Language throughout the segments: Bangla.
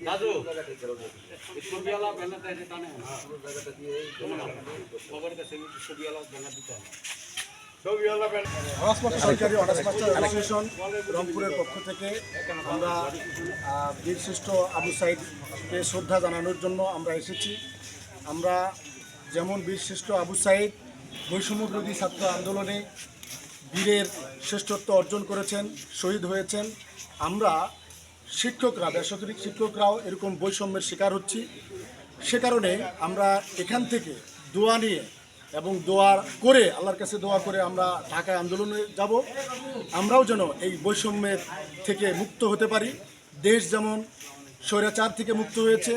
দাদু ছবিওয়ালা ব্যানার দিতে টানে খবর কাছে ছবিওয়ালা ব্যানার দিতে সরকারি অনার্স মাস্টার অ্যাসোসিয়েশন রংপুরের পক্ষ থেকে আমরা বীরশ্রেষ্ঠ আবু সাইদকে শ্রদ্ধা জানানোর জন্য আমরা এসেছি। আমরা যেমন বীরশ্রেষ্ঠ আবু সাইদ বৈষম্যবিরোধী ছাত্র আন্দোলনে বীরের শ্রেষ্ঠত্ব অর্জন করেছেন, শহীদ হয়েছেন। আমরা শিক্ষকরা, বেসরকারি শিক্ষকরাও এরকম বৈষম্যের শিকার হচ্ছি। সে কারণে আমরা এখান থেকে দোয়া নিয়ে এবং দোয়া করে, আল্লাহর কাছে দোয়া করে আমরা ঢাকায় আন্দোলনে যাব। আমরাও যেন এই বৈষম্যের থেকে মুক্ত হতে পারি। দেশ যেমন স্বৈরাচার থেকে মুক্ত হয়েছে,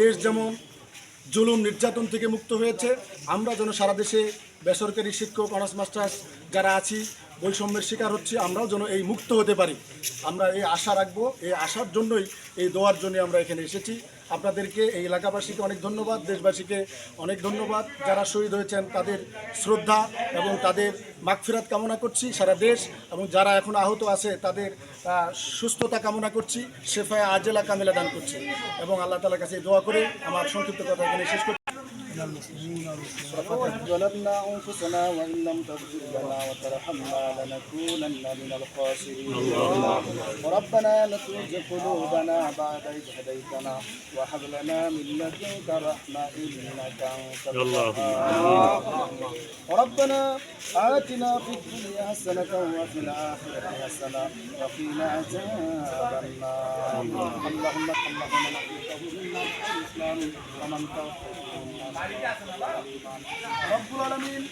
দেশ যেমন জুলুম নির্যাতন থেকে মুক্ত হয়েছে, আমরা যেন সারা দেশে বেসরকারি শিক্ষক, অনার্স মাস্টার্স যারা আছি বৈষম্যের শিকার হচ্ছে, আমরাও যেন এই মুক্ত হতে পারি। আমরা এই আশা রাখবো। এই আশার জন্যই, এই দোয়ার জন্য আমরা এখানে এসেছি। আপনাদেরকে, এই এলাকাবাসীকে অনেক ধন্যবাদ, দেশবাসীকে অনেক ধন্যবাদ। যারা শহীদ হয়েছেন তাদের শ্রদ্ধা এবং তাদের মাগফিরাত কামনা করছি সারা দেশ, এবং যারা এখন আহত আছে তাদের সুস্থতা কামনা করছি, শেফায়ে আজেলা কামিলা দান করছি, এবং আল্লাহ তাআলার কাছে দোয়া করে আমার সংক্ষিপ্ত কথা এখানে শেষ করছি। ظلمنا أنفسنا وإن لم تغفر لنا وترحمنا لنكونن من الخاسرين ربنا لا تزغ قلوبنا بعد إذ هديتنا وهب لنا من لدنك رحمة إنك أنت الوهاب ربنا آتنا في الدنيا حسنة وفي الآخرة حسنة وقنا عذاب النار اللهم الإسلام ومن রব্বুল আলামিন,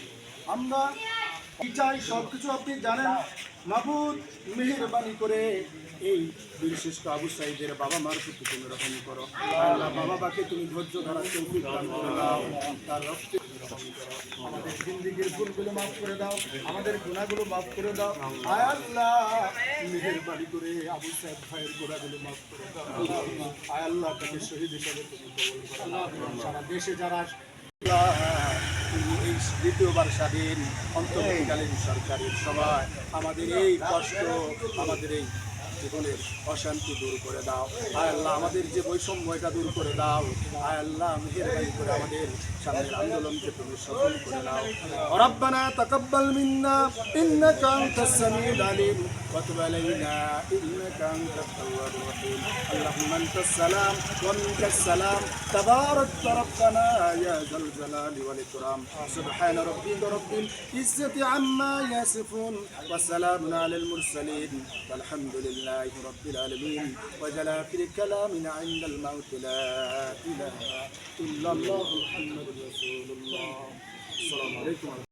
আমরা চাই সবকিছু আপনি জানেন। মাবুদ, মেহেরবানি করে এই বীরশ্রেষ্ঠ আবু সাইদের বাবা মার প্রতি তুমি রহম করো। আল্লাহ, বাবা মাকে তুমি ধৈর্য ধরার তৌফিক দান করে দাও, তার রক্তে আমাদের জিন্দেগীর ভুলগুলো মাফ করে দাও, আমাদের গুনাহগুলো মাফ করে দাও। আয় আল্লাহ, মেহেরবানি করে আবু সাইদ ভাইয়ের গুনাহগুলো মাফ করে দাও। আয় আল্লাহ, তাকে শহীদ হিসেবে তুমি কবুল করো। সারা দেশে যারা এই দ্বিতীয়বার স্বাধীন অন্তর্বর্তীকালীন সরকারের সবাই আমাদের এই কষ্ট, আমাদের এই জীবনের অশান্তি দূর করে দাও। আয় আল্লাহ, আমাদের যে বৈষম্য এটা দূর করে দাও। আয় আল্লাহ, মেহেরবানি করে আমাদের সামনের আন্দোলনকে তুমি সফল করে দাও। রব্বানা তাকাব্বাল মিন্না ইন্নাকা আনতাস সামিউল আলিম ওয়া তুব আলাইনা ইন্নাকা আনতাত তাওয়াবুর রহিম। আল্লাহুম্মা আনতাস সালাম ওয়া মিনকাস সালাম তাবারাকতা রব্বানা ইয়া যাল জালালি ওয়াল ইকরাম। সুবহান রাব্বিকা রাব্বিল ইজ্জাতি আম্মা ইয়াসিফুন ওয়া সালামুন আলাল মুরসালিন ওয়ালহামদুলিল্লাহি رب العالمين وجل آخر كلامنا عند الموت لا إله إلا الله محمد رسول الله. السلام عليكم.